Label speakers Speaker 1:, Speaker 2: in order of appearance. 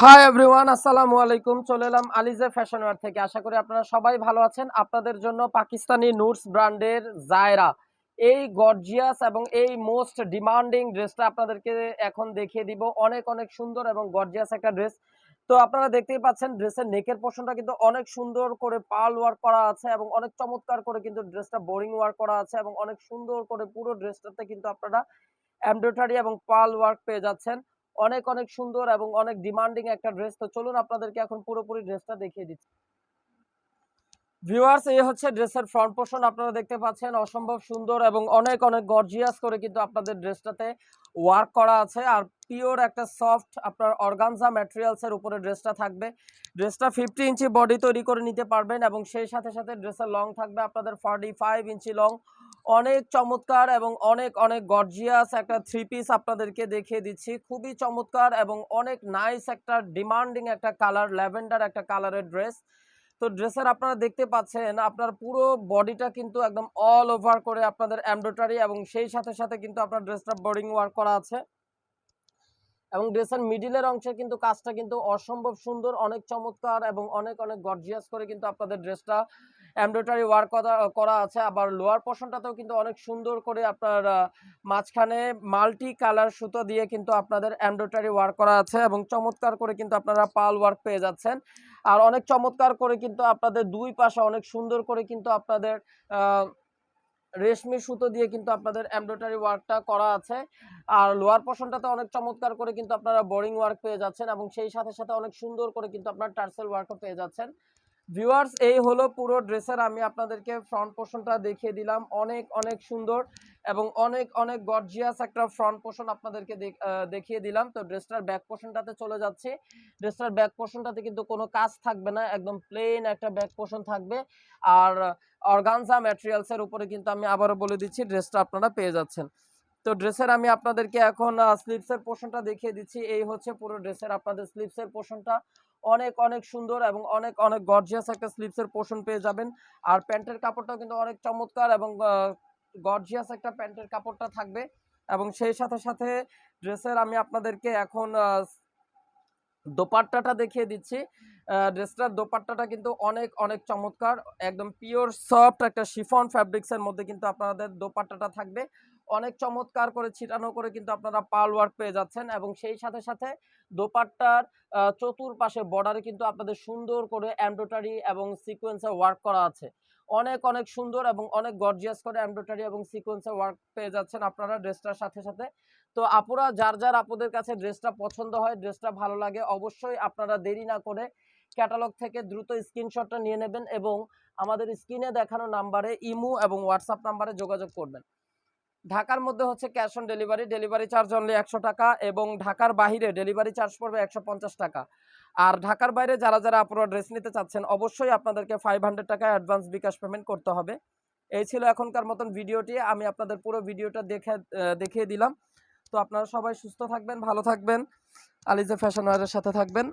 Speaker 1: Hi everyone, আসসালামু আলাইকুম। চলে এলাম আলিজে ফ্যাশন ওয়্যার থেকে। আশা করি আপনারা সবাই ভালো আছেন। আপনাদের জন্য পাকিস্তানি নুটস ব্র্যান্ডের জায়রা এই গর্জিয়াস এবং এই মোস্ট ডিমান্ডিং ড্রেসটা আপনাদেরকে এখন দেখিয়ে দিব। অনেক অনেক সুন্দর এবং গর্জিয়াস একটা ড্রেস। তো আপনারা দেখতেই পাচ্ছেন ড্রেসের নেকের পোর্শনটা কিন্তু অনেক সুন্দর করে পার্ল ওয়ার্ক করা আছে এবং অনেক চমৎকার করে কিন্তু ড্রেসটা বোরিং ওয়ার্ক করা আছে এবং অনেক সুন্দর করে পুরো ড্রেসটাতে কিন্তু আপনারা এমব্রয়ডারি এবং পার্ল ওয়ার্ক পেয়ে যাচ্ছেন। অনেক অনেক সুন্দর এবং অনেক ডিমান্ডিং একটা ড্রেস। তো চলুন আপনাদেরকে এখন পুরোপুরি ড্রেসটা দেখিয়ে দিচ্ছি। ভিউয়ার্স, এই হচ্ছে ড্রেসের ফ্রন্ট পোর্শন। আপনারা দেখতে পাচ্ছেন অসম্ভব সুন্দর এবং অনেক অনেক গর্জিয়াস করে কিন্তু আপনাদের ড্রেসটাতে ওয়ার্ক করা আছে। আর পিওর একটা সফট আপনার অর্গানজা ম্যাটেরিয়ালস এর উপরে ড্রেসটা থাকবে। ড্রেসটা 50 ইঞ্চি বডি তৈরি করে নিতে পারবেন এবং সেই সাথে সাথে ড্রেসের লং থাকবে আপনাদের 45 ইঞ্চি লং। অনেক চমৎকার এবং অনেক অনেক গর্জিয়াস একটা থ্রি পিস আপনাদেরকে দেখিয়ে দিচ্ছি। খুবই চমৎকার এবং অনেক নাইস একটা ডিমান্ডিং একটা কালার, ল্যাভেন্ডার একটা কালারের ড্রেস। তো ড্রেসের আপনারা দেখতে পাচ্ছেন আপনার পুরো বডিটা কিন্তু একদম অল ওভার করে আপনাদের এমব্রয়ডারি এবং সেই সাথে সাথে কিন্তু আপনার ড্রেসটা বোরিং ওয়ার্ক করা আছে এবং ড্রেসের মিডিলের অংশে কিন্তু কাজটা কিন্তু অসম্ভব সুন্দর, অনেক চমৎকার এবং অনেক অনেক গর্জিয়াস করে কিন্তু আপনাদের ড্রেসটা এমব্রয়ডারি ওয়ার্ক করা আছে। আবার লোয়ার পোর্শনটাতেও কিন্তু অনেক সুন্দর করে আপনার মাঝখানে মাল্টি কালার সুতো দিয়ে কিন্তু আপনাদের এমব্রয়ডারি ওয়ার্ক করা আছে এবং চমৎকার করে কিন্তু আপনারা পাল ওয়ার্ক পেয়ে যাচ্ছেন। আর অনেক চমৎকার করে কিন্তু আপনাদের দুই পাশে অনেক সুন্দর করে কিন্তু আপনাদের রেশমি সুতো দিয়ে কিন্তু আপনাদের এমব্রয়ডারি ওয়ার্কটা করা আছে। আর লোয়ার পোর্শনটাতে অনেক চমৎকার করে কিন্তু আপনারা বোরিং ওয়ার্ক পেয়ে যাচ্ছেন এবং সেই সাথে সাথে অনেক সুন্দর করে কিন্তু আপনার টার্সেল ওয়ার্কও পেয়ে যাচ্ছেন। ভিউয়ার্স, এই হলো পুরো ড্রেসের আমি আপনাদেরকে ফ্রন্ট পোর্শনটা দেখিয়ে দিলাম। অনেক অনেক সুন্দর এবং অনেক অনেক গর্জিয়াস একটা ফ্রন্ট পোর্শন আপনাদেরকে দেখিয়ে দিলাম। তো ড্রেসটার ব্যাক পোর্শনটাতে চলে যাচ্ছি। ড্রেসটার ব্যাক পোর্শনটাতে কিন্তু কোনো কাজ থাকবে না, একদম প্লেন একটা ব্যাক পোর্শন থাকবে। আর অর্গানজা ম্যাটেরিয়ালস এর উপরে কিন্তু আমি আবারও বলে দিচ্ছি ড্রেসটা আপনারা পেয়ে যাচ্ছেন। তো ড্রেসের আমি আপনাদেরকে এখন স্লিভসের পোর্শনটা দেখিয়ে দিচ্ছি। এই হচ্ছে পুরো ড্রেসের আপনাদের স্লিভসের পোর্শনটা। অনেক অনেক সুন্দর এবং অনেক অনেক গর্জিয়াস একটা স্লিভসের পোর্শন পেয়ে যাবেন। আর প্যান্টের কাপড়টাও কিন্তু অনেক চমৎকার এবং গর্জিয়াস একটা প্যান্টের কাপড়টা থাকবে এবং সেই সাথে সাথে ড্রেসের আমি আপনাদেরকে এখন দোপাট্টাটা দেখিয়ে দিচ্ছি। ড্রেসটার দোপাট্টাটা কিন্তু অনেক অনেক চমৎকার, একদম পিওর সফট একটা শিফন ফ্যাব্রিক্স এর মধ্যে কিন্তু আপনাদের দোপাট্টাটা থাকবে। অনেক চমৎকার করে ছিটানো করে কিন্তু আপনারা পার্ল ওয়ার্ক পেয়ে যাচ্ছেন এবং সেই সাথে সাথে দোপাট্টার চতুর্পাশে বর্ডারে কিন্তু আপনাদের সুন্দর করে এমব্রয়ডারি এবং সিকোয়েন্সের ওয়ার্ক করা আছে। অনেক অনেক সুন্দর এবং অনেক গর্জিয়াস করে এমব্রয়ডারি এবং সিকোয়েন্সের ওয়ার্ক পেয়ে যাচ্ছেন আপনারা ড্রেসটার সাথে সাথে। তো আপুরা, যার যার আপুদের কাছে ড্রেসটা পছন্দ হয়, ড্রেসটা ভালো লাগে, অবশ্যই আপনারা দেরি না করে ক্যাটালগ থেকে দ্রুত স্ক্রিনশটটা নিয়ে নেবেন এবং আমাদের স্ক্রিনে দেখানো নাম্বারে ইমো এবং হোয়াটসঅ্যাপ নাম্বারে যোগাযোগ করবেন। ঢাকার মধ্যে হচ্ছে cash on delivery, delivery charge only 100 টাকা এবং ঢাকার বাহিরে ডেলিভারি চার্জ পড়বে 150 টাকা। আর ঢাকার বাইরে যারা যারা আপনারা ড্রেস নিতে চাচ্ছেন অবশ্যই আপনাদেরকে 500 টাকা অ্যাডভান্স বিকাশ পেমেন্ট করতে হবে। এই ছিল এখনকার মতন ভিডিওটি। আমি আপনাদের পুরো ভিডিওটা দেখিয়ে দিলাম। তো আপনারা সবাই সুস্থ থাকবেন, ভালো থাকবেন, আলিজা ফ্যাশন ওয়্যারের সাথে থাকবেন।